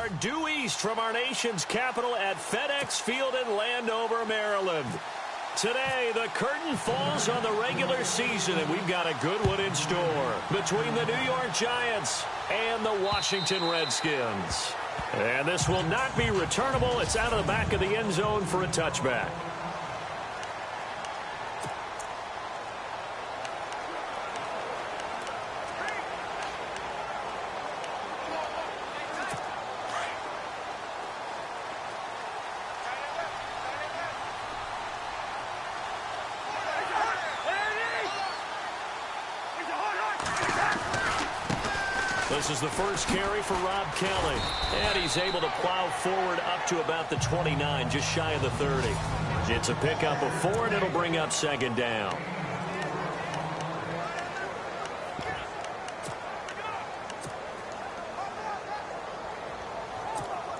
are due east from our nation's capital at FedEx Field in Landover, Maryland. Today, the curtain falls on the regular season, and we've got a good one in store between the New York Giants and the Washington Redskins. And this will not be returnable. It's out of the back of the end zone for a touchback. This is the first carry for Rob Kelly, and he's able to plow forward up to about the 29, just shy of the 30. It's a pickup of 4, and it'll bring up second down.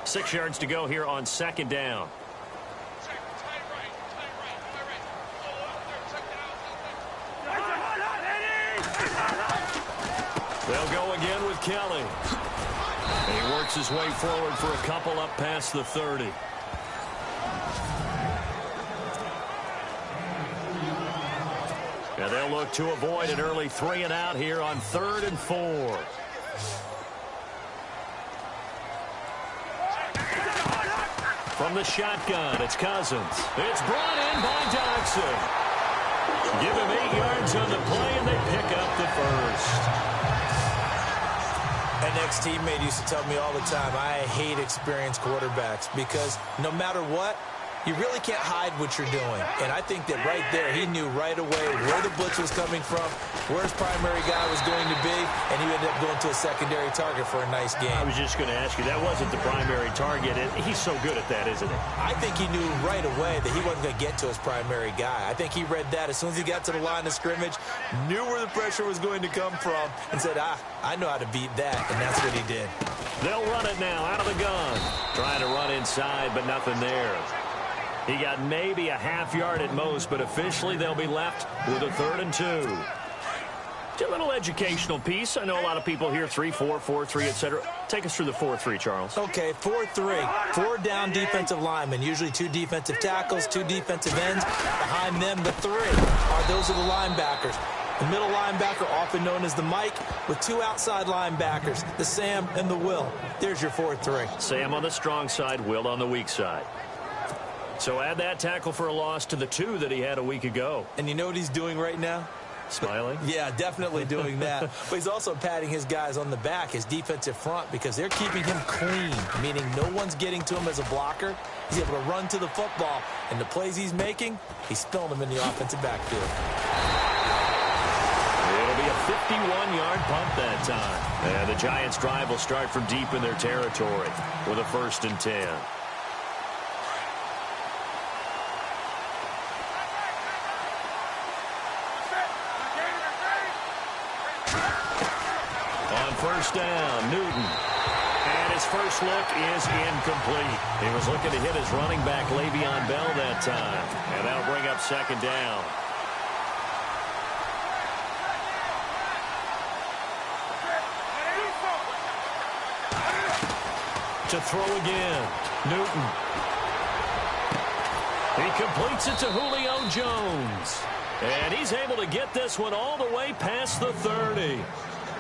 Six yards to go here on second down. They'll go again with Kelly. He works his way forward for a couple up past the 30. And they'll look to avoid an early 3 and out here on 3rd and 4. From the shotgun, it's Cousins. It's brought in by Dodson. Give him 8 yards on the play, and they pick up the first. An ex-teammate used to tell me all the time, I hate experienced quarterbacks because no matter what, you really can't hide what you're doing. And I think that right there, he knew right away where the blitz was coming from, where his primary guy was going to be, and he ended up going to a secondary target for a nice game. I was just going to ask you, that wasn't the primary target. He's so good at that, isn't he? I think he knew right away that he wasn't going to get to his primary guy. I think he read that as soon as he got to the line of scrimmage, knew where the pressure was going to come from, and said, I know how to beat that, and that's what he did. They'll run it now out of the gun. Trying to run inside, but nothing there. He got maybe a half yard at most, but officially they'll be left with a 3rd and 2. A little educational piece. I know a lot of people hear 3-4, 4-3, etc. Take us through the 4-3, Charles. Okay, 4-3. 4 down defensive linemen, usually 2 defensive tackles, 2 defensive ends. Behind them, the 3 those are the linebackers. The middle linebacker, often known as the Mike, with 2 outside linebackers, the Sam and the Will. There's your 4-3. Sam on the strong side, Will on the weak side. So add that tackle for a loss to the 2 that he had a week ago. And you know what he's doing right now? Smiling? Yeah, definitely doing that. But he's also patting his guys on the back, his defensive front, because they're keeping him clean, meaning no one's getting to him as a blocker. He's able to run to the football, and the plays he's making, he's spilling them in the offensive backfield. It'll be a 51-yard punt that time. And the Giants' drive will start from deep in their territory with a 1st and 10. First down, Newton. And his first look is incomplete. He was looking to hit his running back, Le'Veon Bell, that time. And that'll bring up second down. To throw again, Newton. He completes it to Julio Jones. And he's able to get this one all the way past the 30.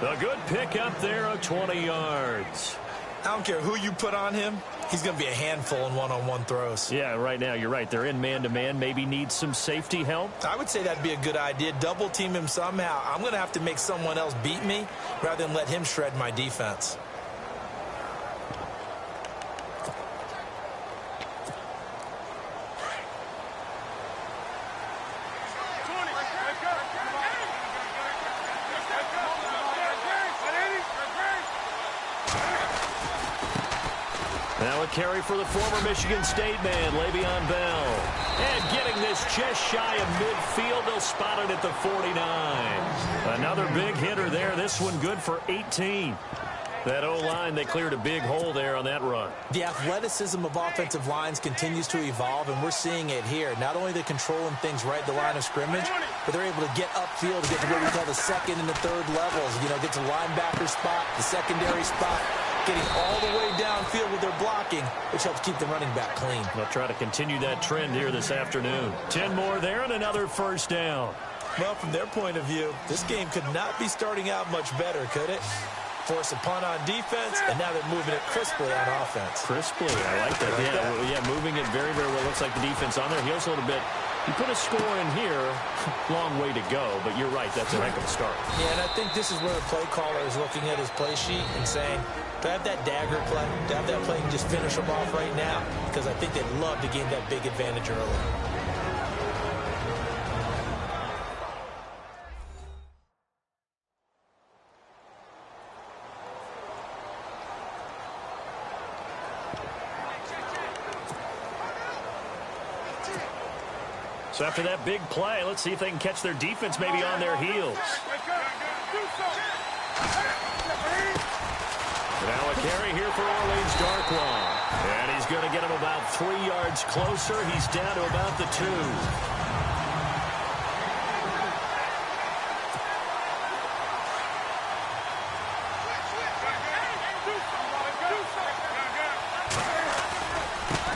A good pickup there of 20 yards. I don't care who you put on him. He's going to be a handful in one-on-one throws. Yeah, right now, you're right. They're in man-to-man. Maybe needs some safety help. I would say that'd be a good idea. Double team him somehow. I'm going to have to make someone else beat me rather than let him shred my defense. Now a carry for the former Michigan State man, Le'Veon Bell. And getting this just shy of midfield, they'll spot it at the 49. Another big hitter there. This one good for 18. That O-line, they cleared a big hole there on that run. The athleticism of offensive lines continues to evolve, and we're seeing it here. Not only they're controlling things right at the line of scrimmage, but they're able to get upfield to get to what we call the 2nd and the 3rd levels. You know, get to linebacker spot, the secondary spot, getting all the way downfield with working, which helps keep the running back clean. They'll try to continue that trend here this afternoon. 10 more there and another first down. Well, from their point of view, this game could not be starting out much better, could it? Force a punt on defense, and now they're moving it crisply on offense. Crisply, I like that. Yeah, moving it very, very well. Looks like the defense on their heels a little bit. You put a score in here, long way to go, but you're right, that's a heck of a start. Yeah, and I think this is where the play caller is looking at his play sheet and saying, do I have that dagger play? Do I have that play and just finish them off right now? Because I think they'd love to gain that big advantage early. So after that big play, let's see if they can catch their defense maybe on their heels. Now a carry here for Orleans Darkwa. And he's going to get him about 3 yards closer. He's down to about the 2.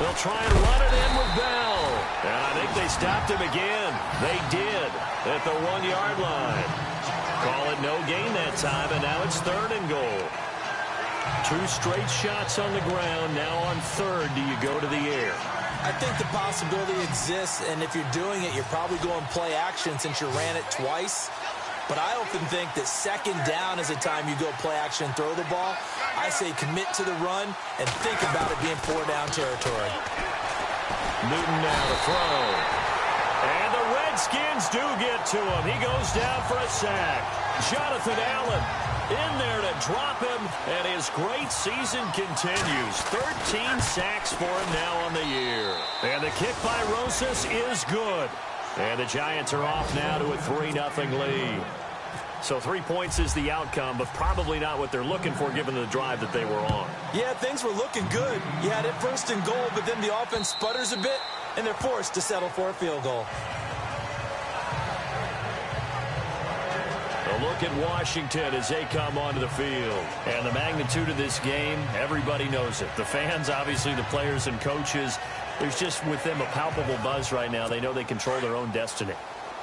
They'll try and run it in with Bell. And I think they stopped him again. They did at the 1-yard line. Call it no gain that time, and now it's 3rd and goal. 2 straight shots on the ground. Now on 3rd, do you go to the air? I think the possibility exists, and if you're doing it, you're probably going play action since you ran it twice. But I often think that 2nd down is the time you go play action and throw the ball. I say commit to the run and think about it being 4-down territory. Newton now to throw. And the Redskins do get to him. He goes down for a sack. Jonathan Allen in there to drop him, and his great season continues. 13 sacks for him now on the year. And the kick by Rosas is good. And the Giants are off now to a 3-0 lead. So 3 points is the outcome, but probably not what they're looking for given the drive that they were on. Yeah, things were looking good. You had it 1st and goal, but then the offense sputters a bit, and they're forced to settle for a field goal. A look at Washington as they come onto the field. And the magnitude of this game, everybody knows it. The fans, obviously the players and coaches, there's just with them a palpable buzz right now. They know they control their own destiny.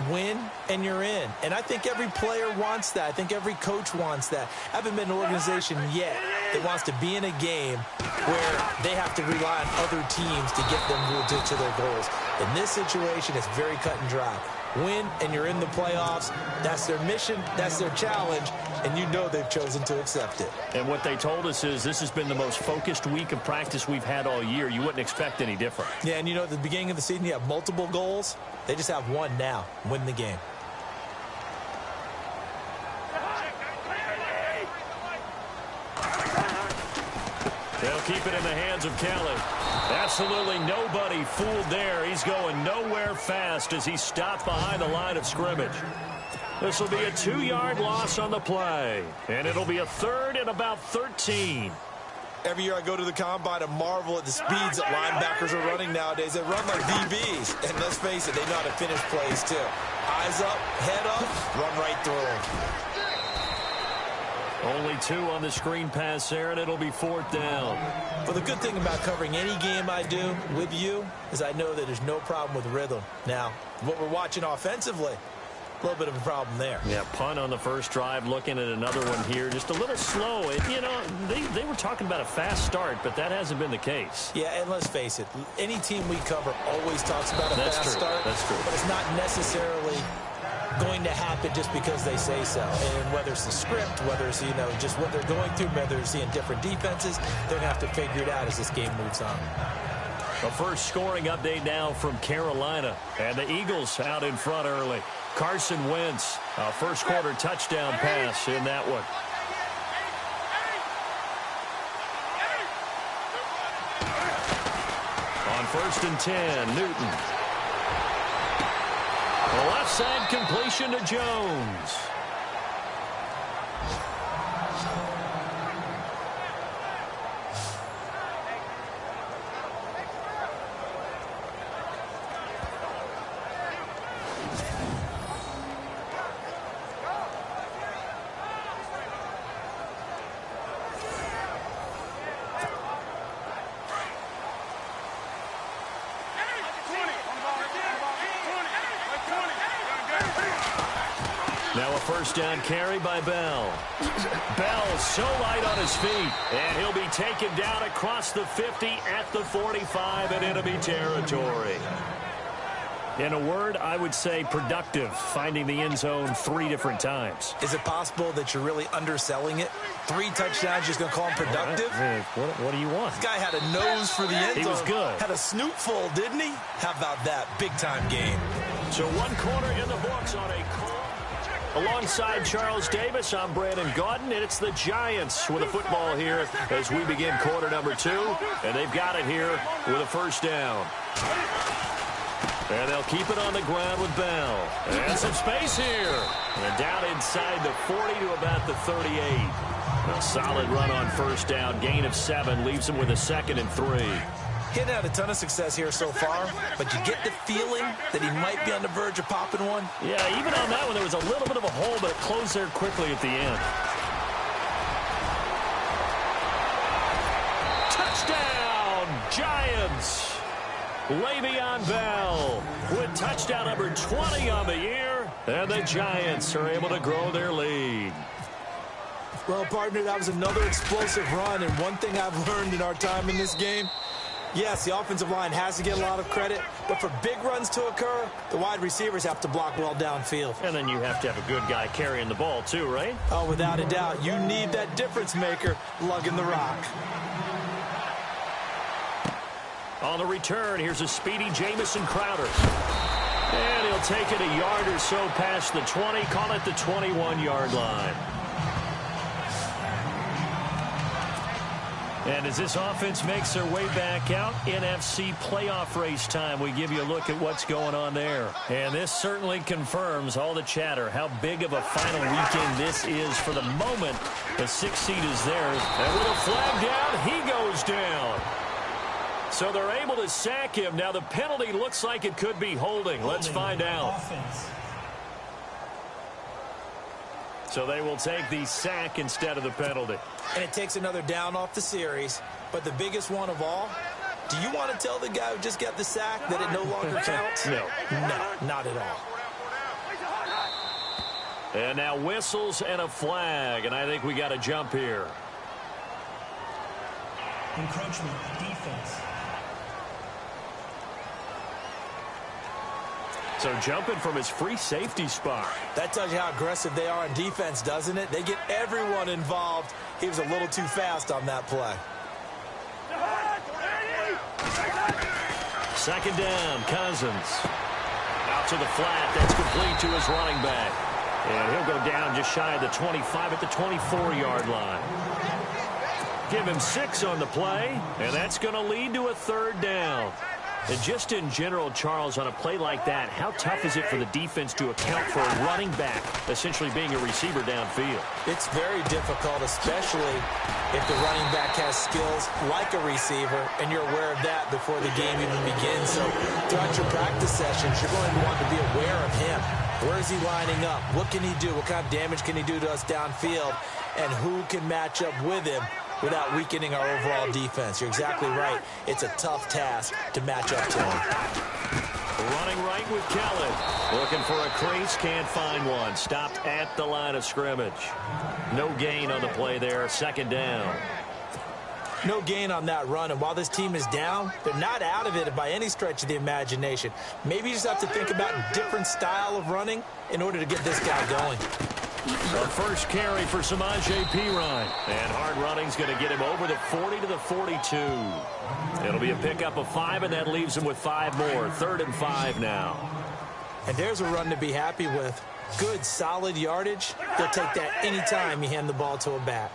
Win, and you're in. And I think every player wants that. I think every coach wants that. I haven't been an organization yet that wants to be in a game where they have to rely on other teams to get them to their goals. In this situation, it's very cut and dry. Win, and you're in the playoffs. That's their mission. That's their challenge. And you know they've chosen to accept it. And what they told us is this has been the most focused week of practice we've had all year. You wouldn't expect any different. Yeah, and you know, at the beginning of the season, you have multiple goals. They just have one now. Win the game. They'll keep it in the hands of Kelly. Absolutely nobody fooled there. He's going nowhere fast as he stopped behind the line of scrimmage. This will be a 2-yard loss on the play. And it'll be a 3rd and about 13. Every year I go to the combine and marvel at the speeds that linebackers are running nowadays. They run like DBs. And let's face it, they know how to finish plays too. Eyes up, head up, run right through them. Only 2 on the screen pass there, and it'll be 4th down. But the good thing about covering any game I do with you is I know that there's no problem with rhythm. Now, what we're watching offensively, a little bit of a problem there. Yeah, punt on the first drive, looking at another one here. Just a little slow. You know, they were talking about a fast start, but that hasn't been the case. Yeah, and let's face it, any team we cover always talks about a fast start. That's true. But it's not necessarily going to happen just because they say so. And whether it's the script, whether it's, you know, just what they're going through, whether it's seeing different defenses, they're going to have to figure it out as this game moves on. The first scoring update now from Carolina. And the Eagles out in front early. Carson Wentz, a first quarter touchdown pass in that one. On 1st and 10, Newton. The left side completion to Jones. Now a first down carry by Bell. Bell so light on his feet, and he'll be taken down across the 50 at the 45 in enemy territory. In a word, I would say productive, finding the end zone 3 different times. Is it possible that you're really underselling it? 3 touchdowns, just going to call him productive? What do you want? This guy had a nose for the end zone. He was good. Had a snoot full, didn't he? How about that? Big-time game. So 1 quarter in the books on a call. Alongside Charles Davis, I'm Brandon Gaudin, and it's the Giants with a football here as we begin quarter number 2. And they've got it here with a first down. And they'll keep it on the ground with Bell. And some space here. And down inside the 40 to about the 38. A solid run on first down. Gain of 7 leaves him with a 2nd and 3. He hadn't had a ton of success here so far, but you get the feeling that he might be on the verge of popping one. Yeah, even on that one, there was a little bit of a hole, but it closed there quickly at the end. Touchdown, Giants! Le'Veon Bell with touchdown number 20 on the year, and the Giants are able to grow their lead. Well, partner, that was another explosive run, and one thing I've learned in our time in this game, yes, the offensive line has to get a lot of credit, but for big runs to occur, the wide receivers have to block well downfield. And then you have to have a good guy carrying the ball too, right? Oh, without a doubt. You need that difference maker lugging the rock. On the return, here's a speedy Jamison Crowder. And he'll take it a yard or so past the 20, call it the 21-yard line. And as this offense makes their way back out, NFC playoff race time, we give you a look at what's going on there. And this certainly confirms all the chatter, how big of a final weekend this is for the moment. The 6th seed is theirs. And with a flag down, he goes down. So they're able to sack him. Now the penalty looks like it could be holding. Let's find out. So they will take the sack instead of the penalty. And it takes another down off the series. But the biggest one of all, do you want to tell the guy who just got the sack that it no longer counts? No. No, not at all. And now whistles and a flag. And I think we got a jump here. Encroachment, defense. So jumping from his free safety spot. That tells you how aggressive they are on defense, doesn't it? They get everyone involved. He was a little too fast on that play. 2nd down, Cousins. Out to the flat. That's complete to his running back. And he'll go down just shy of the 25 at the 24-yard line. Give him 6 on the play, and that's going to lead to a 3rd down. And just in general, Charles, on a play like that, how tough is it for the defense to account for a running back essentially being a receiver downfield? It's very difficult, especially if the running back has skills like a receiver, and you're aware of that before the game even begins. So throughout your practice sessions, you're going to want to be aware of him. Where is he lining up? What can he do? What kind of damage can he do to us downfield? And who can match up with him without weakening our overall defense? You're exactly right. It's a tough task to match up to him. Running right with Kelly. Looking for a crease, can't find one. Stopped at the line of scrimmage. No gain on the play there, 2nd down. No gain on that run, and while this team is down, they're not out of it by any stretch of the imagination. Maybe you just have to think about a different style of running in order to get this guy going. The first carry for Samaje Perine. And hard running's going to get him over the 40 to the 42. It'll be a pickup of 5, and that leaves him with 5 more. 3rd and 5 now. And there's a run to be happy with. Good, solid yardage. They'll take that anytime you hand the ball to a back.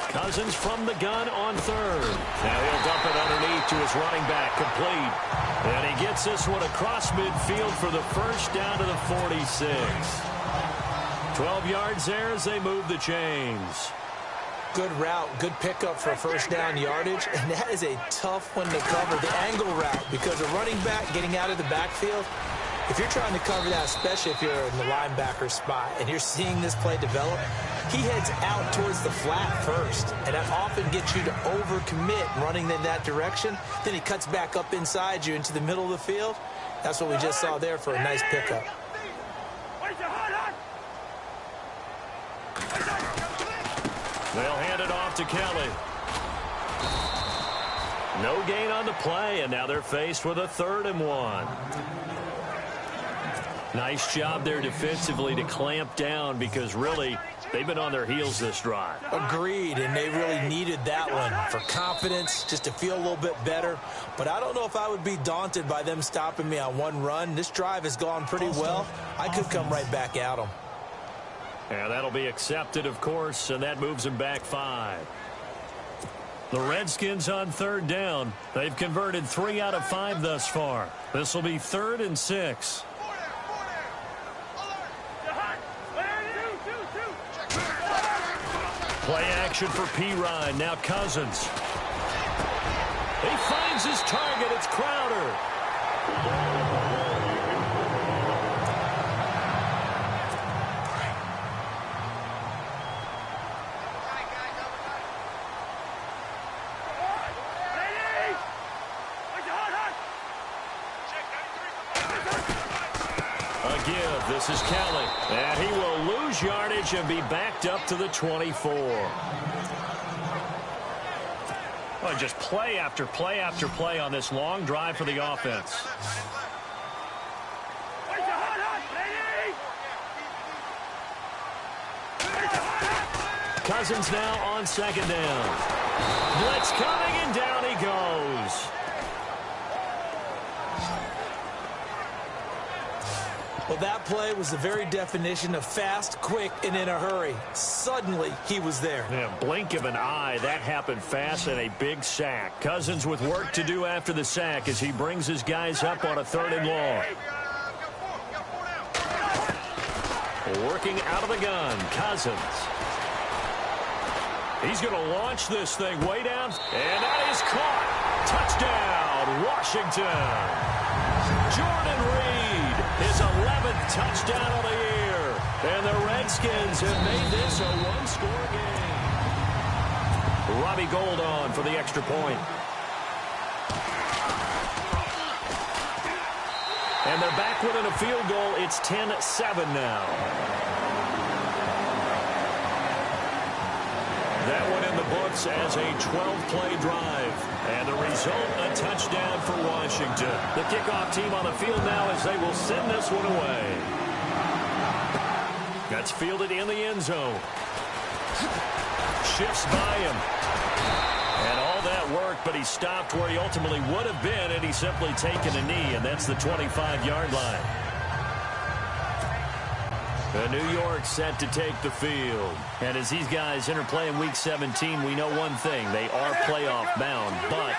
Cousins from the gun on 3rd. Now he'll dump it underneath to his running back, complete. And he gets this one across midfield for the first down to the 46. 12 yards there as they move the chains. Good route, good pickup for first down yardage, and that is a tough one to cover, the angle route, because a running back getting out of the backfield, if you're trying to cover that, especially if you're in the linebacker spot and you're seeing this play develop, he heads out towards the flat first, and that often gets you to overcommit running in that direction. Then he cuts back up inside you into the middle of the field. That's what we just saw there for a nice pickup. They'll hand it off to Kelly. No gain on the play, and now they're faced with a 3rd and 1. Nice job there defensively to clamp down because really they've been on their heels this drive. Agreed, and they really needed that one for confidence, just to feel a little bit better. But I don't know if I would be daunted by them stopping me on one run. This drive has gone pretty well. I could come right back at them. And that'll be accepted, of course, and that moves them back 5. The Redskins on 3rd down. They've converted 3 out of 5 thus far. This will be 3rd and 6. Play action for Pirine. Now Cousins. He finds his target. It's Crowder. This is Kelly, and he will lose yardage and be backed up to the 24. Well, just play after play after play on this long drive for the offense. Cousins now on 2nd down. Blitz coming, and down he goes. Well, that play was the very definition of fast, quick, and in a hurry. Suddenly, he was there. Yeah, blink of an eye. That happened fast and a big sack. Cousins with work to do after the sack as he brings his guys up on a 3rd and long. Working out of the gun, Cousins. He's going to launch this thing way down, and that is caught. Touchdown, Washington. Jordan Reed, his 11th touchdown of the year. And the Redskins have made this a one-score game. Robbie Gould on for the extra point. And they're back within a field goal. It's 10-7 now. That one in the books as a 12-play drive. And the result, a touchdown for Washington. The kickoff team on the field now as they will send this one away. That's fielded in the end zone. Shifts by him. And all that work, but he stopped where he ultimately would have been had he simply taken a knee, and that's the 25-yard line. New York set to take the field. And as these guys interplay in Week 17, we know one thing. They are playoff bound, but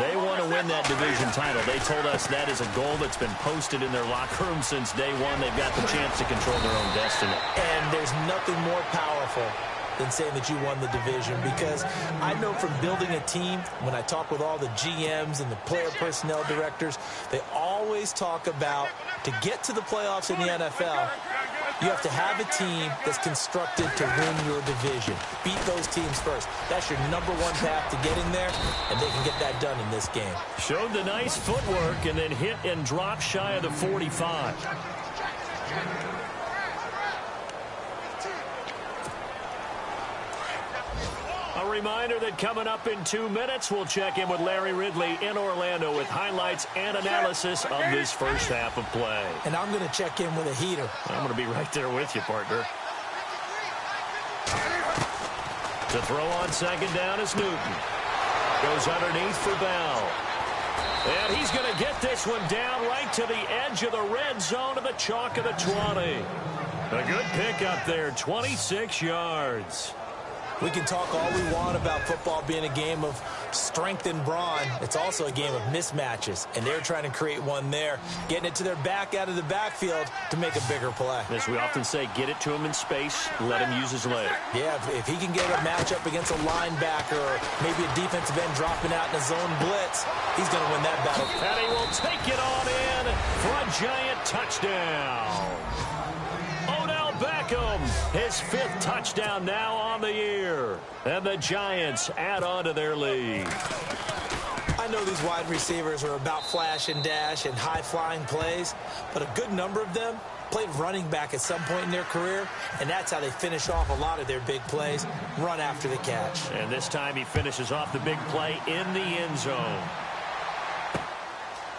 they want to win that division title. They told us that is a goal that's been posted in their locker room since day one. They've got the chance to control their own destiny. And there's nothing more powerful than saying that you won the division, because I know from building a team, when I talk with all the GMs and the player personnel directors, they always talk about to get to the playoffs in the NFL, you have to have a team that's constructed to win your division. Beat those teams first. That's your number one path to getting there, and they can get that done in this game. Showed the nice footwork and then hit and dropped shy of the 45. A reminder that coming up in 2 minutes, we'll check in with Larry Ridley in Orlando with highlights and analysis of this first half of play. And I'm going to check in with a heater. I'm going to be right there with you, partner. To throw on 2nd down is Newton. Goes underneath for Bell. And he's going to get this one down right to the edge of the red zone of the chalk of the 20. A good pick up there, 26 yards. We can talk all we want about football being a game of strength and brawn. It's also a game of mismatches, and they're trying to create one there, getting it to their back out of the backfield to make a bigger play. As we often say, get it to him in space, let him use his leg. Yeah, if he can get a matchup against a linebacker or maybe a defensive end dropping out in a zone blitz, he's going to win that battle. And he will take it on in for a giant touchdown. Beckham, his 5th touchdown now on the year. And the Giants add on to their lead. I know these wide receivers are about flash and dash and high-flying plays, but a good number of them played running back at some point in their career, and that's how they finish off a lot of their big plays, run after the catch. And this time he finishes off the big play in the end zone.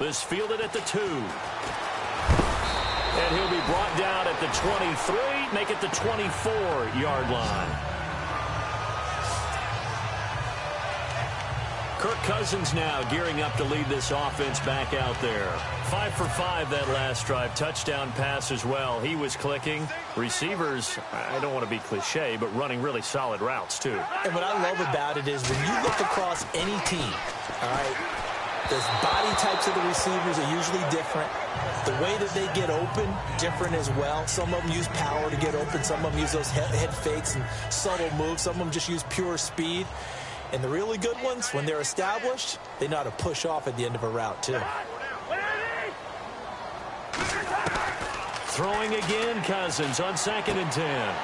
This fielded at the 2. And he'll be brought down at the 23, make it the 24-yard line. Kirk Cousins now gearing up to lead this offense back out there. 5 for 5 that last drive. Touchdown pass as well. He was clicking. Receivers, I don't want to be cliche, but running really solid routes too. And what I love about it is when you look across any team, all right, the body types of the receivers are usually different. The way that they get open, different as well. Some of them use power to get open. Some of them use those head fakes and subtle moves. Some of them just use pure speed. And the really good ones, when they're established, they know how to push off at the end of a route, too. Throwing again, Cousins on 2nd and 10.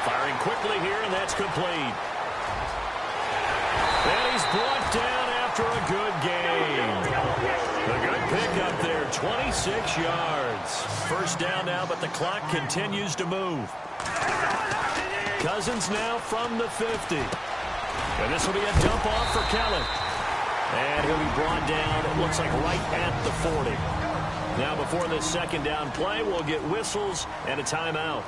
Firing quickly here, and that's complete. And he's brought down after a good game. A good pickup there, 26 yards. First down now, but the clock continues to move. Cousins now from the 50. And this will be a dump off for Kelly. And he'll be brought down, it looks like right at the 40. Now before this second down play, we'll get whistles and a timeout,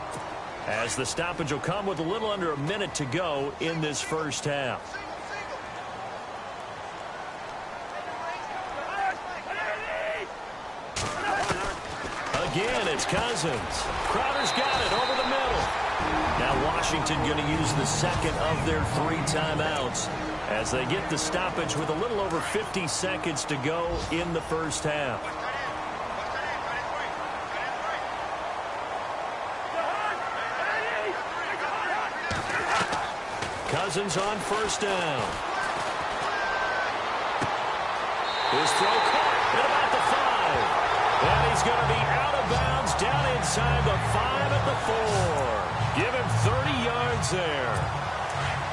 as the stoppage will come with a little under a minute to go in this first half. Again, it's Cousins. Crowder's got it over the middle. Now Washington going to use the second of their 3 timeouts as they get the stoppage with a little over 50 seconds to go in the first half. Cousins on first down. His throw caught at about the 5. And he's going to be out of bounds down inside the 5 at the 4. Give him 30 yards there.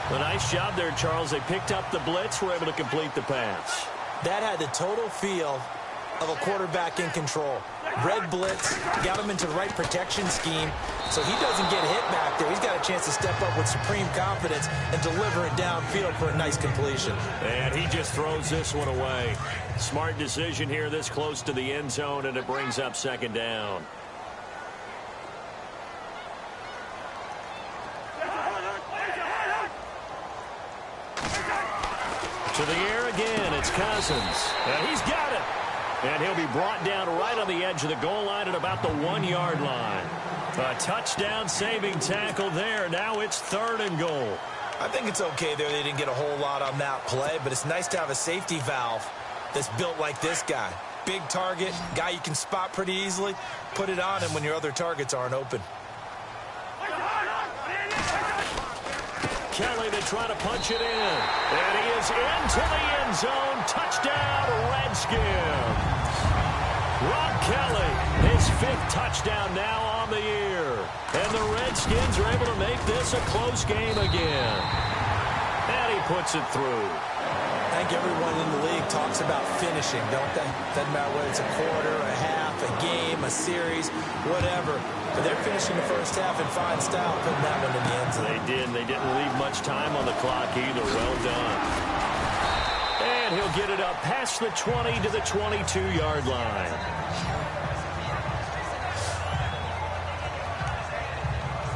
A nice job there, Charles. They picked up the blitz, were able to complete the pass. That had the total feel of a quarterback in control. Red blitz, got him into the right protection scheme, so he doesn't get hit back there. He's got a chance to step up with supreme confidence and deliver it downfield for a nice completion. And he just throws this one away. Smart decision here this close to the end zone, and it brings up second down. To the air again, it's Cousins. And he's got it. And he'll be brought down right on the edge of the goal line at about the 1-yard line. A touchdown saving tackle there. Now it's 3rd and goal. I think it's okay there. They didn't get a whole lot on that play, but it's nice to have a safety valve that's built like this guy. Big target, guy you can spot pretty easily. Put it on him when your other targets aren't open. Kelly to try to punch it in. And he is into the end zone. Touchdown, Redskins. Rob Kelly, his 5th touchdown now on the year. And the Redskins are able to make this a close game again. And he puts it through. I think everyone in the league talks about finishing, don't they? Doesn't matter whether it's a quarter, a half, a game, a series, whatever. But they're finishing the first half in fine style, putting that one in the end zone. They did. They didn't leave much time on the clock either. Well done. And he'll get it up past the 20 to the 22-yard line.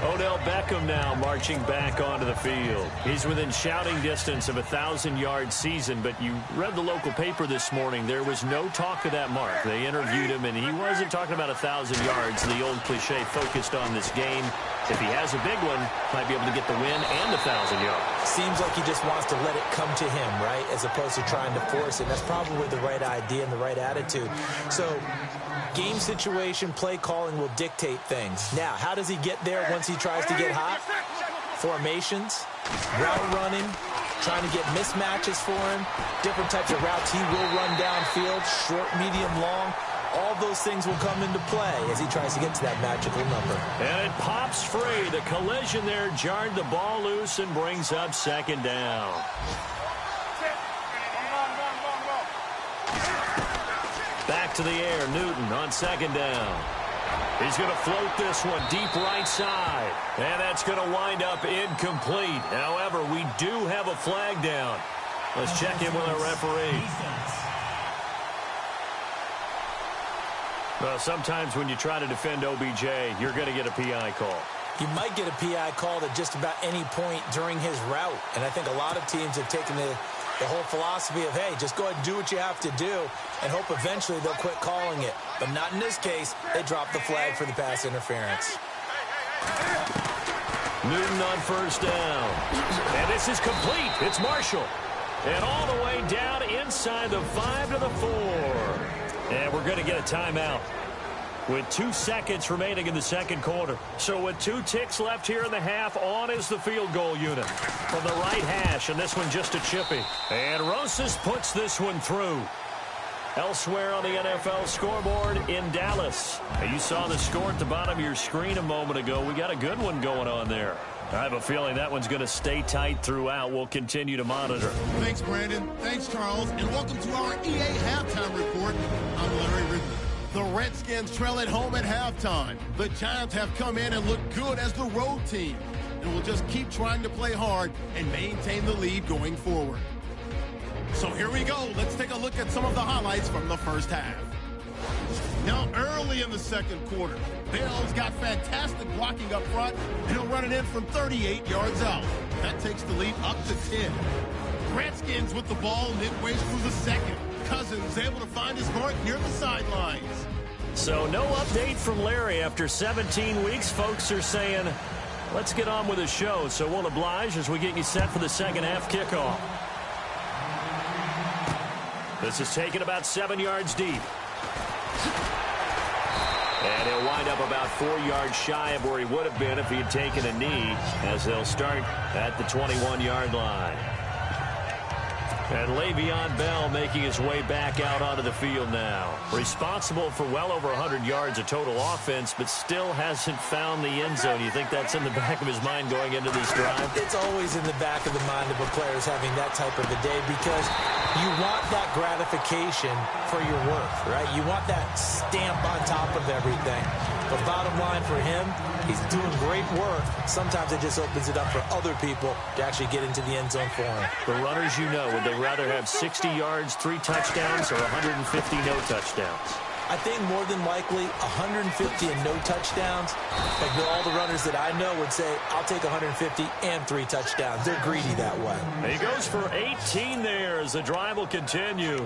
Odell Beckham now marching back onto the field. He's within shouting distance of a 1,000-yard season, but you read the local paper this morning. There was no talk of that mark. They interviewed him, and he wasn't talking about 1,000 yards. The old cliche focused on this game. If he has a big one, might be able to get the win and 1,000 yards. Seems like he just wants to let it come to him, right, as opposed to trying to force it. That's probably the right idea and the right attitude. So game situation, play calling will dictate things. Now, how does he get there once he tries to get hot? Formations, route running, trying to get mismatches for him, different types of routes he will run downfield, short, medium, long. All those things will come into play as he tries to get to that magical number. And it pops free. The collision there jarred the ball loose and brings up second down. Back to the air, Newton on second down. He's going to float this one deep right side. And that's going to wind up incomplete. However, we do have a flag down. Let's check in with our referee. Well, sometimes when you try to defend OBJ, you're going to get a PI call. You might get a PI called at just about any point during his route. And I think a lot of teams have taken the whole philosophy of, hey, just go ahead and do what you have to do and hope eventually they'll quit calling it. But not in this case. They dropped the flag for the pass interference. Newton on first down. And this is complete. It's Marshall. And all the way down inside the 5 to the 4. And we're going to get a timeout with 2 seconds remaining in the second quarter. So with 2 ticks left here in the half, on is the field goal unit from the right hash, and this one just a chippy. And Rosas puts this one through. Elsewhere on the NFL scoreboard in Dallas. You saw the score at the bottom of your screen a moment ago. We got a good one going on there. I have a feeling that one's going to stay tight throughout. We'll continue to monitor. Thanks, Brandon. Thanks, Charles. And welcome to our EA Halftime Report. I'm Larry Ridley. The Redskins trail at home at halftime. The Giants have come in and looked good as the road team. And will just keep trying to play hard and maintain the lead going forward. So here we go. Let's take a look at some of the highlights from the first half. Now, early in the second quarter, Bell's got fantastic blocking up front, and he'll run it in from 38 yards out. That takes the lead up to 10. Redskins with the ball midway through the second. Cousins able to find his mark near the sidelines. So no update from Larry after 17 weeks. Folks are saying, let's get on with the show. So we'll oblige as we get you set for the second half kickoff. This is taken about 7 yards deep. And he'll wind up about 4 yards shy of where he would have been if he had taken a knee, as they'll start at the 21-yard line. And Le'Veon Bell making his way back out onto the field now. Responsible for well over 100 yards of total offense, but still hasn't found the end zone. You think that's in the back of his mind going into this drive? It's always in the back of the mind of a player having that type of a day, because you want that gratification for your work, right? You want that stamp on top of everything. But bottom line for him, he's doing great work. Sometimes it just opens it up for other people to actually get into the end zone for him. The runners, you know, would they rather have 60 yards, 3 touchdowns, or 150 no touchdowns? I think more than likely 150 and no touchdowns. Like all the runners that I know would say, I'll take 150 and 3 touchdowns. They're greedy that way. He goes for 18 there as the drive will continue.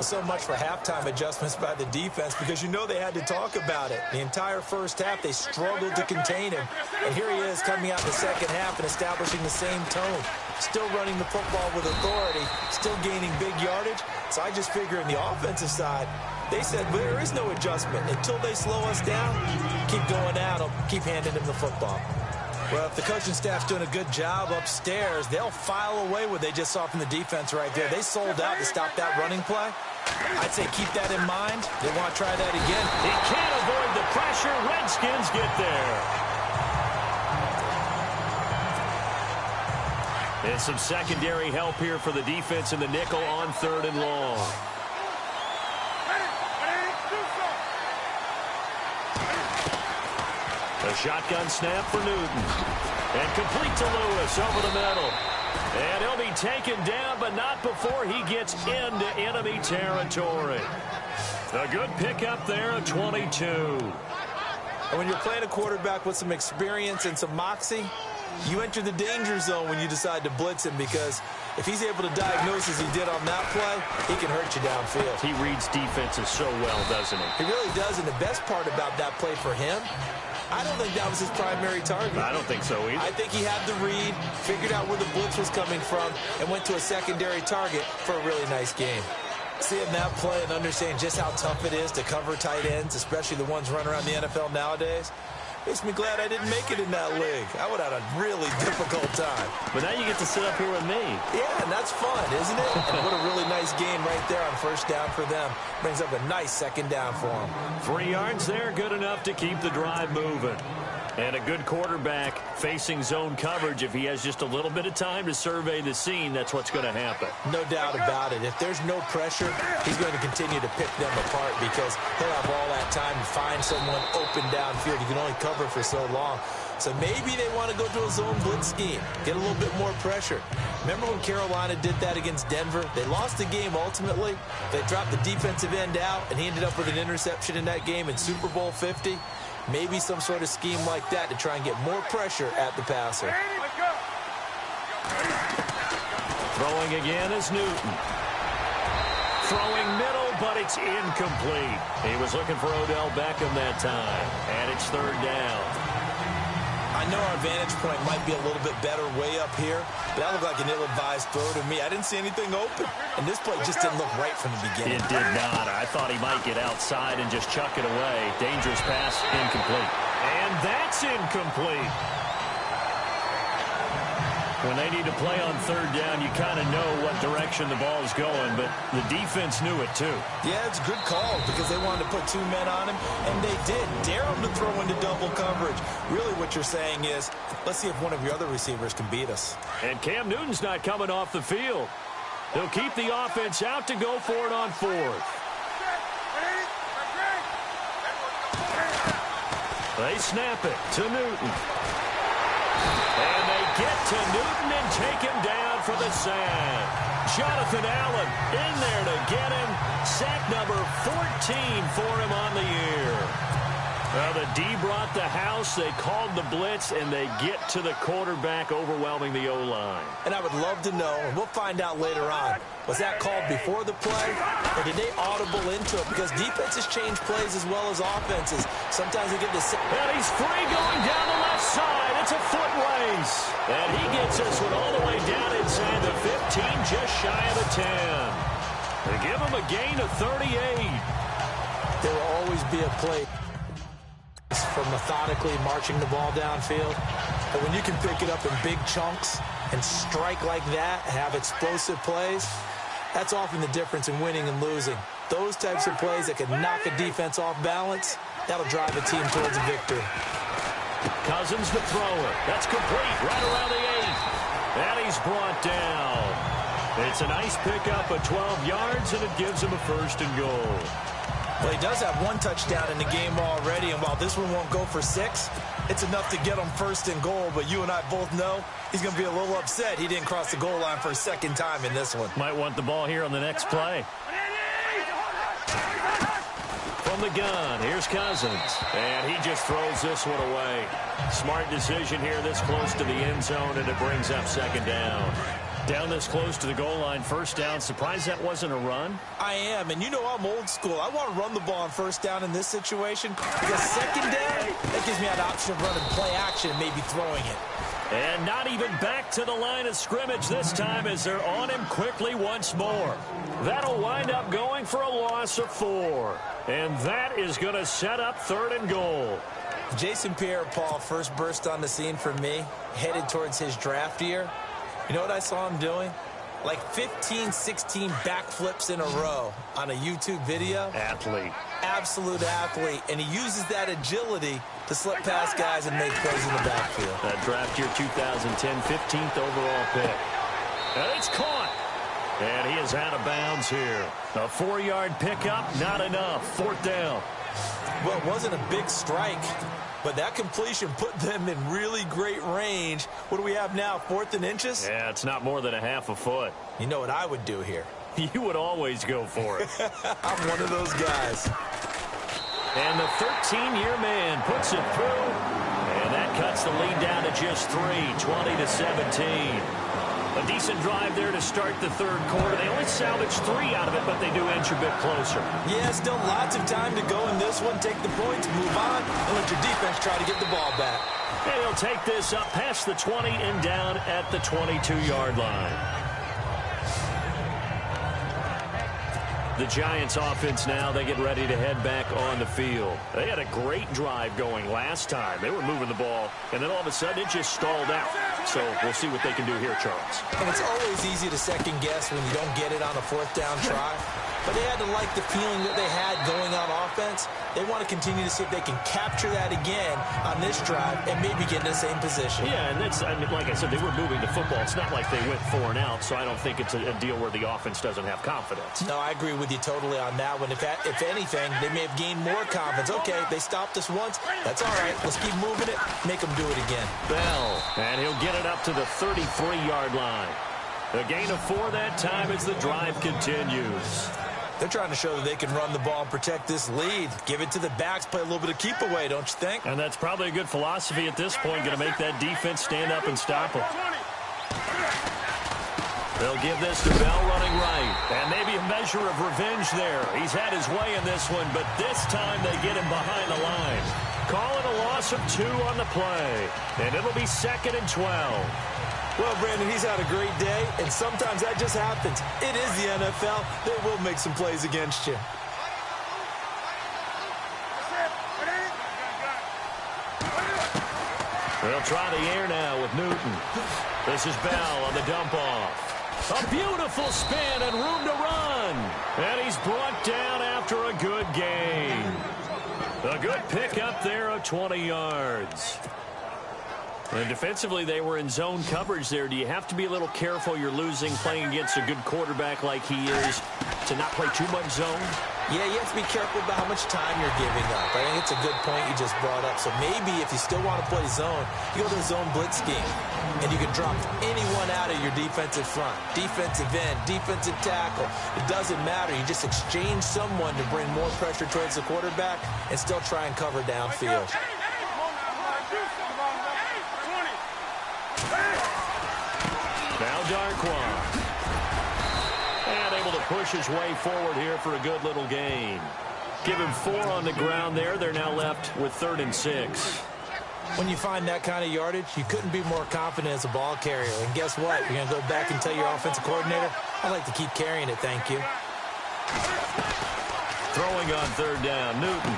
So much for halftime adjustments by the defense, because you know they had to talk about it. The entire first half, they struggled to contain him. And here he is coming out in the second half and establishing the same tone. Still running the football with authority, still gaining big yardage. So I just figure on the offensive side, they said there is no adjustment. Until they slow us down, keep going at them, keep handing them the football. Well, if the coaching staff's doing a good job upstairs, they'll file away what they just saw from the defense right there. They sold out to stop that running play. I'd say keep that in mind. They want to try that again. He can't avoid the pressure. Redskins get there. And some secondary help here for the defense in the nickel on 3rd and long. A shotgun snap for Newton. And complete to Lewis over the middle. And he'll be taken down, but not before he gets into enemy territory. A good pickup there at 22. And when you're playing a quarterback with some experience and some moxie, you enter the danger zone when you decide to blitz him, because if he's able to diagnose as he did on that play, he can hurt you downfield. He reads defenses so well, doesn't he? He really does, and the best part about that play for him, I don't think that was his primary target. I don't think so either. I think he had the read, figured out where the blitz was coming from, and went to a secondary target for a really nice game. Seeing that play and understanding just how tough it is to cover tight ends, especially the ones running around the NFL nowadays, makes me glad I didn't make it in that league. I would have had a really difficult time. But now you get to sit up here with me. Yeah, and that's fun, isn't it? And what a really nice game right there on first down for them. Brings up a nice second down for them. 3 yards there, good enough to keep the drive moving. And a good quarterback facing zone coverage, if he has just a little bit of time to survey the scene, that's what's going to happen. No doubt about it. If there's no pressure, he's going to continue to pick them apart because he'll have all that time to find someone open downfield. You can only cover for so long. So maybe they want to go to a zone blitz scheme, get a little bit more pressure. Remember when Carolina did that against Denver? They lost the game ultimately. They dropped the defensive end out, and he ended up with an interception in that game in Super Bowl 50. Maybe some sort of scheme like that to try and get more pressure at the passer. Throwing again is Newton. Throwing middle, but it's incomplete. He was looking for Odell Beckham that time, and it's third down. I know our vantage point might be a little bit better way up here, but that looked like an ill-advised throw to me. I didn't see anything open, and this play just didn't look right from the beginning. It did not. I thought he might get outside and just chuck it away. Dangerous pass, incomplete. And that's incomplete. When they need to play on third down, you kind of know what direction the ball is going, but the defense knew it too. Yeah, it's a good call because they wanted to put two men on him, and they did. Dare him to throw into double coverage. Really what you're saying is, let's see if one of your other receivers can beat us. And Cam Newton's not coming off the field. They'll keep the offense out to go for it on fourth. They snap it to Newton. And they get to Newton and take him down for the sack. Jonathan Allen in there to get him. Sack number 14 for him on the year. Well, the D brought the house. They called the blitz, and they get to the quarterback, overwhelming the O-line. And I would love to know, and we'll find out later on, was that called before the play, or did they audible into it? Because defenses change plays as well as offenses. Sometimes they get the... And he's free going down the left side. It's a foot race. And he gets this one all the way down inside the 15, just shy of the 10. They give him a gain of 38. There will always be a play for methodically marching the ball downfield. But when you can pick it up in big chunks and strike like that, have explosive plays, that's often the difference in winning and losing. Those types of plays that can knock a defense off balance, that'll drive a team towards a victory. Cousins the thrower. That's complete right around the 8. And he's brought down. It's a nice pickup of 12 yards, and it gives him a first and goal. Well, he does have one touchdown in the game already, and while this one won't go for 6, it's enough to get him first and goal. But you and I both know he's going to be a little upset he didn't cross the goal line for a second time in this one. Might want the ball here on the next play. From the gun, here's Cousins. And he just throws this one away. Smart decision here this close to the end zone, and it brings up second down. Down this close to the goal line, first down. Surprised that wasn't a run? I am, and you know I'm old school. I want to run the ball on first down in this situation because second down, that gives me an option of running play action and maybe throwing it. And not even back to the line of scrimmage this time as they're on him quickly once more. That'll wind up going for a loss of 4. And that is going to set up third and goal. Jason Pierre-Paul first burst on the scene for me, headed towards his draft year. You know what I saw him doing? Like 15, 16 backflips in a row on a YouTube video. Athlete. Absolute athlete. And he uses that agility to slip past guys and make plays in the backfield. That draft year 2010, 15th overall pick. And it's caught. And he is out of bounds here. A 4-yard pickup, not enough. Fourth down. Well, it wasn't a big strike, but that completion put them in really great range. What do we have now, 4th and inches? Yeah, it's not more than a half a foot. You know what I would do here? You would always go for it. I'm one of those guys. And the 13-year man puts it through. And that cuts the lead down to just 3, 20-17. A decent drive there to start the third quarter. They only salvage 3 out of it, but they do inch a bit closer. Yeah, still lots of time to go in this one. Take the points, move on, and let your defense try to get the ball back. And he'll take this up past the 20 and down at the 22-yard line. The Giants offense now, they get ready to head back on the field. They had a great drive going last time. They were moving the ball, and then all of a sudden it just stalled out. So we'll see what they can do here, Charles. And it's always easy to second guess when you don't get it on a fourth down try. But they had to like the feeling that they had going on offense. They want to continue to see if they can capture that again on this drive and maybe get in the same position. Yeah, and that's, I mean, like I said, they were moving the football. It's not like they went 4 and out, so I don't think it's a deal where the offense doesn't have confidence. No, I agree with you totally on that one. If anything, they may have gained more confidence. Okay, they stopped us once. That's all right. Let's keep moving it. Make them do it again. Bell, and he'll get it up to the 33-yard line. A gain of 4 that time as the drive continues. They're trying to show that they can run the ball and protect this lead. Give it to the backs, play a little bit of keep away, don't you think? And that's probably a good philosophy at this point, going to make that defense stand up and stop them. They'll give this to Bell running right. And maybe a measure of revenge there. He's had his way in this one, but this time they get him behind the line. Call it a loss of 2 on the play. And it'll be 2nd and 12. Well, Brandon, he's had a great day, and sometimes that just happens. It is the NFL. They will make some plays against you. They'll try the air now with Newton. This is Bell on the dump off. A beautiful spin and room to run. And he's brought down after a good gain. A good pickup there of 20 yards. And defensively, they were in zone coverage there. Do you have to be a little careful? You're losing, playing against a good quarterback like he is, to not play too much zone? Yeah, you have to be careful about how much time you're giving up. I think it's a good point you just brought up. So maybe if you still want to play zone, you go to the zone blitz scheme. And you can drop anyone out of your defensive front. Defensive end, defensive tackle. It doesn't matter. You just exchange someone to bring more pressure towards the quarterback and still try and cover downfield. Now Darquan. And able to push his way forward here for a good little gain. Give him 4 on the ground there. They're now left with 3rd and 6. When you find that kind of yardage, you couldn't be more confident as a ball carrier. And guess what? You're going to go back and tell your offensive coordinator, I'd like to keep carrying it, thank you. Throwing on 3rd down, Newton.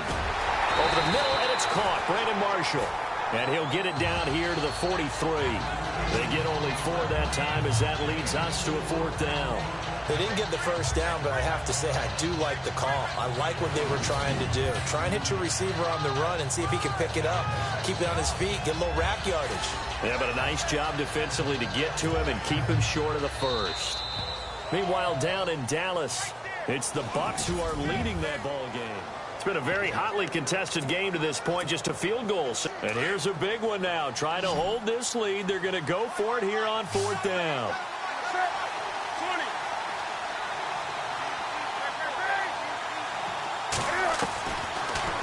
Over the middle, and it's caught. Brandon Marshall. And he'll get it down here to the 43. They get only 4 that time as that leads us to a 4th down. They didn't get the first down, but I have to say I do like the call. I like what they were trying to do. Try and hit your receiver on the run and see if he can pick it up. Keep it on his feet, get a little rack yardage. Yeah, but a nice job defensively to get to him and keep him short of the first. Meanwhile, down in Dallas, it's the Bucs who are leading that ball game. It's been a very hotly contested game to this point, just a field goal. And here's a big one now. Trying to hold this lead. They're going to go for it here on 4th down.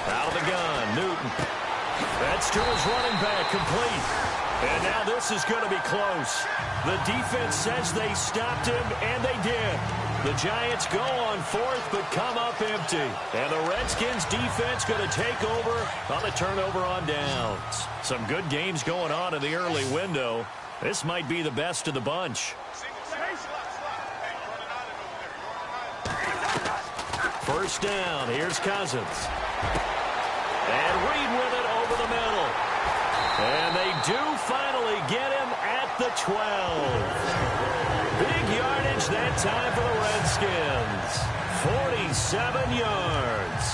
Out of the gun, Newton. That's to his running back, complete. And now this is going to be close. The defense says they stopped him, and they did. The Giants go on 4th, but come up empty. And the Redskins defense going to take over on the turnover on downs. Some good games going on in the early window. This might be the best of the bunch. First down, here's Cousins. And Reed with it over the middle. And they do finally get him at the 12. Big yardage that time for the Redskins. 47 yards.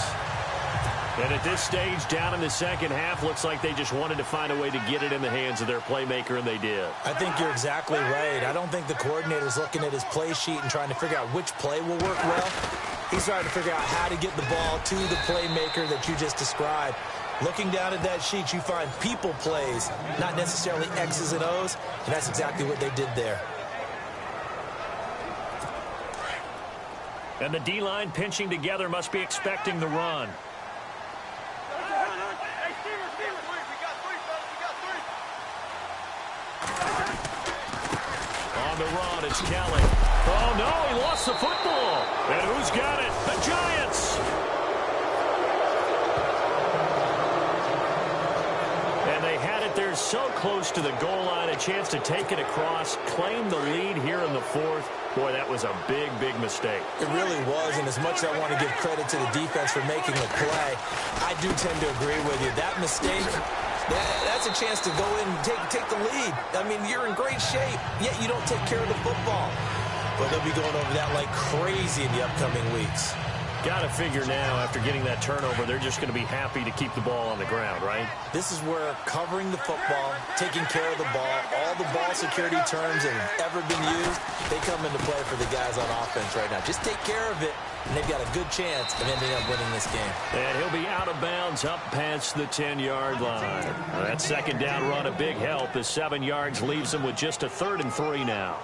And at this stage, down in the second half, looks like they just wanted to find a way to get it in the hands of their playmaker, and they did. I think you're exactly right. I don't think the coordinator's looking at his play sheet and trying to figure out which play will work well. He's trying to figure out how to get the ball to the playmaker that you just described. Looking down at that sheet, you find people plays, not necessarily X's and O's, and that's exactly what they did there. And the D-line pinching together must be expecting the run. On the run, it's Kelly. Oh, no, he lost the football. And who's got it? The Giants. And they had it there so close to the goal line, a chance to take it across, claim the lead here in the 4th. Boy, that was a big, big mistake. It really was, and as much as I want to give credit to the defense for making the play, I do tend to agree with you. That mistake That's a chance to go in and take the lead. I mean, you're in great shape, yet you don't take care of the football. But they'll be going over that like crazy in the upcoming weeks. Got to figure now, after getting that turnover, they're just going to be happy to keep the ball on the ground, right? This is where covering the football, taking care of the ball, all the ball security terms that have ever been used, they come into play for the guys on offense right now. Just take care of it, and they've got a good chance of ending up winning this game. And he'll be out of bounds up past the 10-yard line. That second down run, a big help as 7 yards leaves him with just a 3rd and 3 now.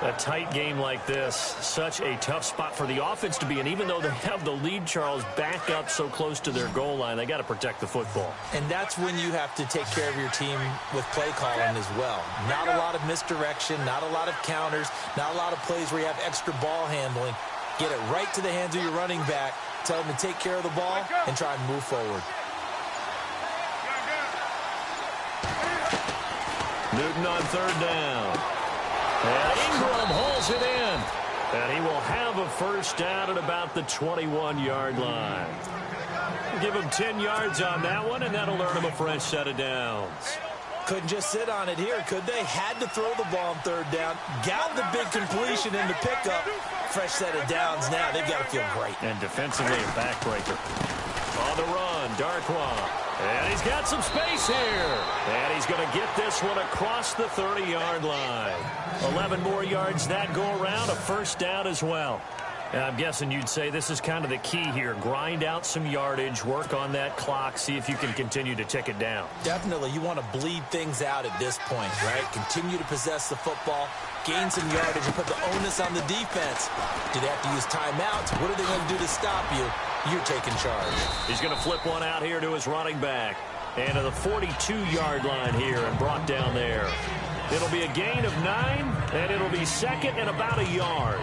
A tight game like this, such a tough spot for the offense to be in. Even though they have the lead, Charles, back up so close to their goal line, they got to protect the football. And that's when you have to take care of your team with play calling as well. Not a lot of misdirection, not a lot of counters, not a lot of plays where you have extra ball handling. Get it right to the hands of your running back, tell them to take care of the ball, and try and move forward. Newton on 3rd down. And Ingram hauls it in. And he will have a first down at about the 21-yard line. Give him 10 yards on that one, and that'll earn him a fresh set of downs. Couldn't just sit on it here, could they? Had to throw the ball on 3rd down. Got the big completion in the pickup. Fresh set of downs now. They've got to feel great. And defensively a backbreaker. On the run, Darkwa. And he's got some space here. And he's going to get this one across the 30-yard line. 11 more yards that go around, a first down as well. And I'm guessing you'd say this is kind of the key here. Grind out some yardage, work on that clock, see if you can continue to tick it down. Definitely. You want to bleed things out at this point, right? Continue to possess the football, gain some yardage, and put the onus on the defense. Do they have to use timeouts? What are they going to do to stop you? You're taking charge. He's going to flip one out here to his running back. And to the 42-yard line here and brought down there. It'll be a gain of 9, and it'll be 2nd and about a yard.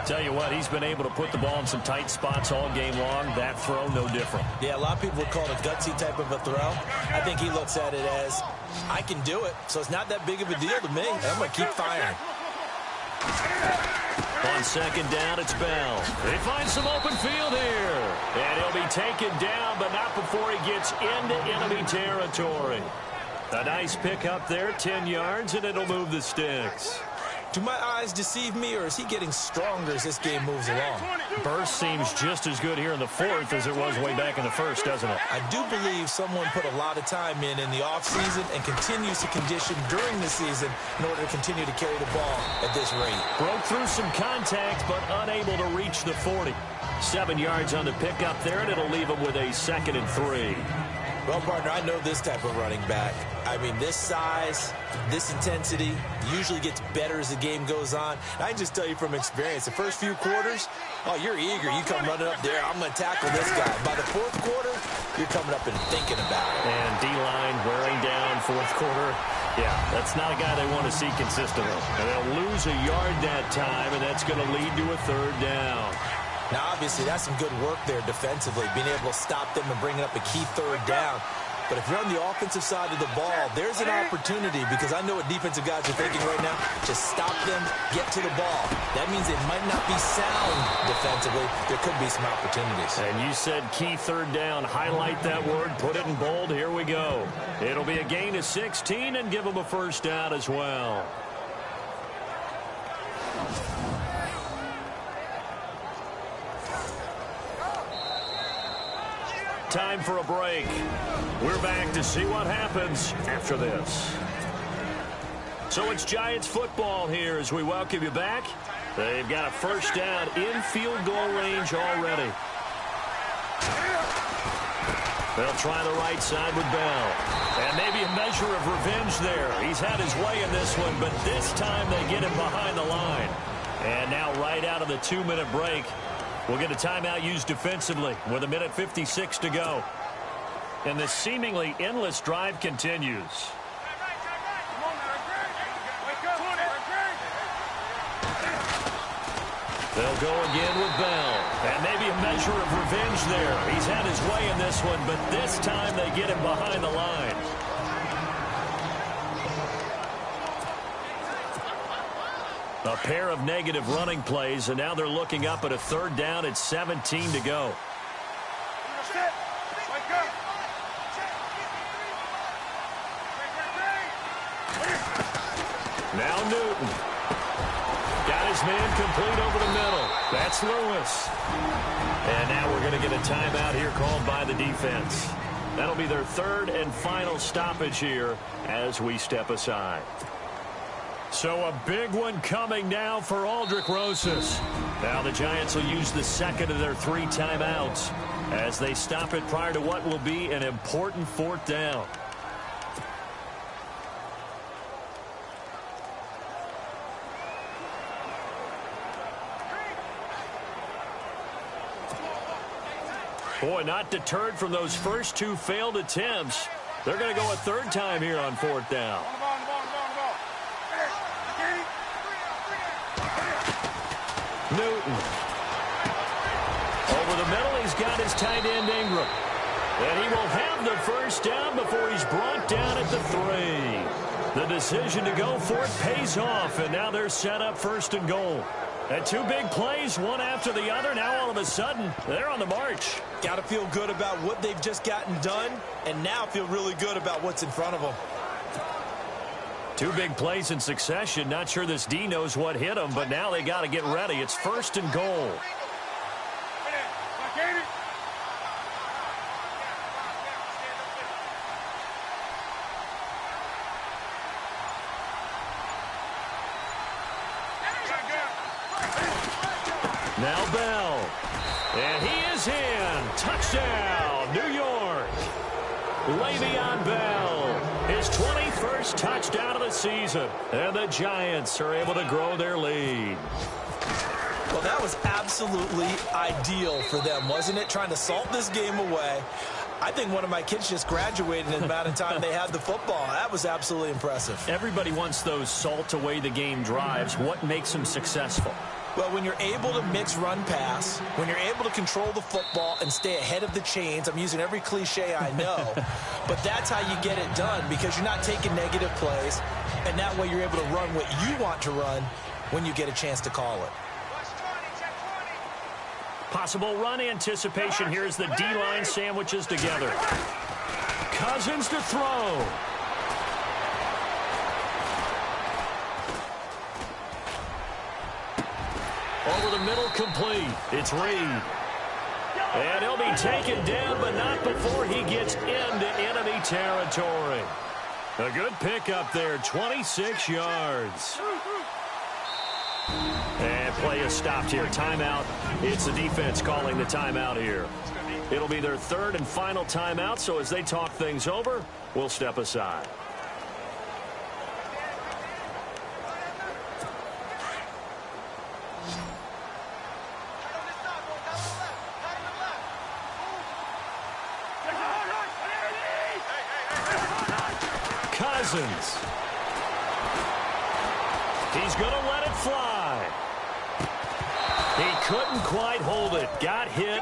Tell you what, he's been able to put the ball in some tight spots all game long. That throw, no different. Yeah, a lot of people would call it a gutsy type of a throw. I think he looks at it as, I can do it, so it's not that big of a deal to me. I'm going to keep firing. On 2nd down, it's Bell. They find some open field here. And he'll be taken down, but not before he gets into enemy territory. A nice pick up there, 10 yards, and it'll move the sticks. Do my eyes deceive me, or is he getting stronger as this game moves along? Burst seems just as good here in the 4th as it was way back in the 1st, doesn't it? I do believe someone put a lot of time in the offseason and continues to condition during the season in order to continue to carry the ball at this rate. Broke through some contact, but unable to reach the 40. 7 yards on the pickup there, and it'll leave him with a 2nd and 3. Well, partner, I know this type of running back. I mean, this size, this intensity usually gets better as the game goes on. I can just tell you from experience, the first few quarters, oh, you're eager. You come running up there, I'm going to tackle this guy. By the 4th quarter, you're coming up and thinking about it. And D-line wearing down 4th quarter. Yeah, that's not a guy they want to see consistently. And they'll lose a yard that time, and that's going to lead to a 3rd down. Now, obviously, that's some good work there defensively, being able to stop them and bringing up a key 3rd down. But if you're on the offensive side of the ball, there's an opportunity, because I know what defensive guys are thinking right now. Just stop them, get to the ball. That means they might not be sound defensively. There could be some opportunities. And you said key 3rd down. Highlight that word, put it in bold. Here we go. It'll be a gain of 16 and give them a first down as well. Time for a break. We're back to see what happens after this. So it's Giants football here as we welcome you back. They've got a first down in field goal range already. They'll try the right side with Bell. And maybe a measure of revenge there. He's had his way in this one, but this time they get him behind the line. And now right out of the 2-minute break, we'll get a timeout used defensively with 1:56 to go. And the seemingly endless drive continues. They'll go again with Bell. And maybe a measure of revenge there. He's had his way in this one, but this time they get him behind the line. A pair of negative running plays, and now they're looking up at a 3rd down at 17 to go. Now Newton. Got his man complete over the middle. That's Lewis. And now we're going to get a timeout here called by the defense. That'll be their third and final stoppage here as we step aside. So a big one coming now for Aldrich Rosas. Now the Giants will use the second of their 3 timeouts as they stop it prior to what will be an important 4th down. Boy, not deterred from those first 2 failed attempts. They're going to go a 3rd time here on 4th down. Newton. Over the middle, he's got his tight end Ingram. And he will have the 1st down before he's brought down at the 3. The decision to go for it pays off, and now they're set up 1st and goal. And 2 big plays, one after the other. Now all of a sudden, they're on the march. Got to feel good about what they've just gotten done, and now feel really good about what's in front of them. 2 big plays in succession. Not sure this D knows what hit him, but now they got to get ready. It's 1st and goal. Now Bell. And he is in. Touchdown, New York. Le'Veon Bell. His 21st touchdown of the season. And the Giants are able to grow their lead. Well, that was absolutely ideal for them, wasn't it? Trying to salt this game away. I think one of my kids just graduated in the amount of time they had the football. That was absolutely impressive. Everybody wants those salt away the game drives. What makes them successful? Well, when you're able to mix run-pass, when you're able to control the football and stay ahead of the chains, I'm using every cliche I know, but that's how you get it done because you're not taking negative plays, and that way you're able to run what you want to run when you get a chance to call it. Possible run anticipation here as the D-line sandwiches together. Cousins to throw. Over the middle, complete. It's Reed. And he'll be taken down, but not before he gets into enemy territory. A good pickup there, 26 yards. And play is stopped here. Timeout. It's the defense calling the timeout here. It'll be their 3rd and final timeout, so as they talk things over, we'll step aside. Cousins. He's going to let it fly. He couldn't quite hold it. Got hit.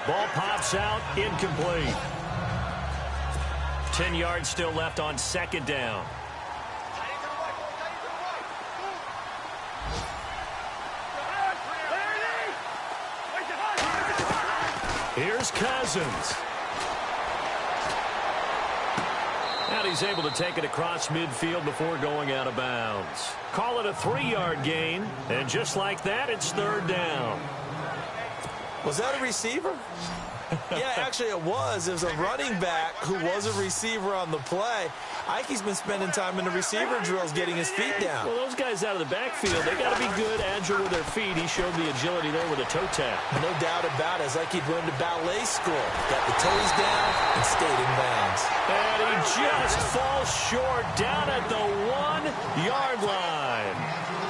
Ball pops out. Incomplete. 10 yards still left on 2nd down. Here's Cousins. And he's able to take it across midfield before going out of bounds. Call it a 3-yard gain. And just like that, it's 3rd down. Was that a receiver? Yeah, actually it was. It was a running back who was a receiver on the play. Ike's been spending time in the receiver drills getting his feet down. Well, those guys out of the backfield, they got to be good, agile with their feet. He showed the agility there with a toe tap. No doubt about it. It's like he'd learned to ballet school. Got the toes down and stayed in bounds. And he just falls short down at the 1-yard line.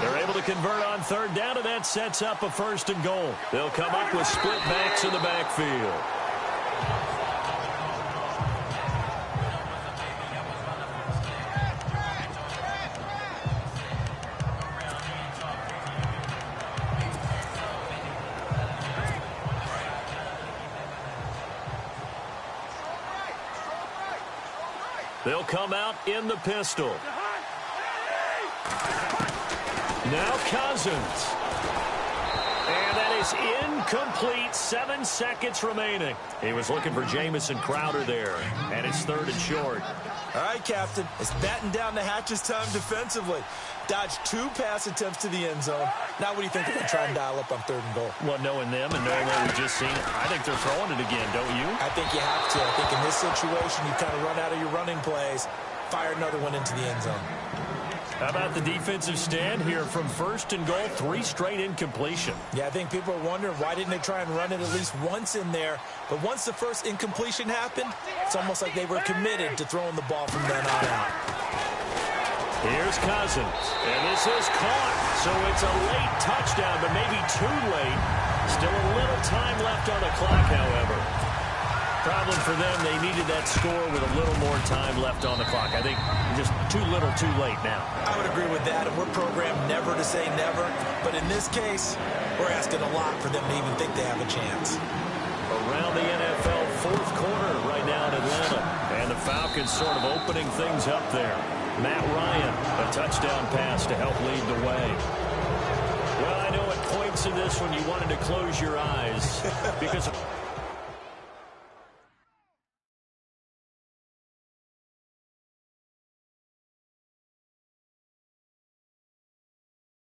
They're able to convert on 3rd down, and that sets up a 1st and goal. They'll come up with split backs in the backfield. They'll come out in the pistol. Now Cousins. And that is incomplete. 7 seconds remaining. He was looking for Jamison Crowder there, and it's 3rd and short. All right, Captain. It's batten down the hatches time defensively. Dodged 2 pass attempts to the end zone. Now what do you think they're going to try and dial up on 3rd and goal? Well, knowing them and knowing what we've just seen, I think they're throwing it again, don't you? I think you have to. I think in this situation, you kind of run out of your running plays, fire another one into the end zone. How about the defensive stand here from 1st and goal? 3 straight incompletion. Yeah, I think people are wondering why didn't they try and run it at least once in there. But once the first incompletion happened, it's almost like they were committed to throwing the ball from then on out. Here's Cousins, and this is caught. So it's a late touchdown, but maybe too late. Still a little time left on the clock, however. Problem for them, they needed that score with a little more time left on the clock. I think just too little, too late now. I would agree with that, and we're programmed never to say never. But in this case, we're asking a lot for them to even think they have a chance. Around the NFL 4th quarter right now in Atlanta. And the Falcons sort of opening things up there. Matt Ryan, a touchdown pass to help lead the way. Well, I know at points in this one you wanted to close your eyes because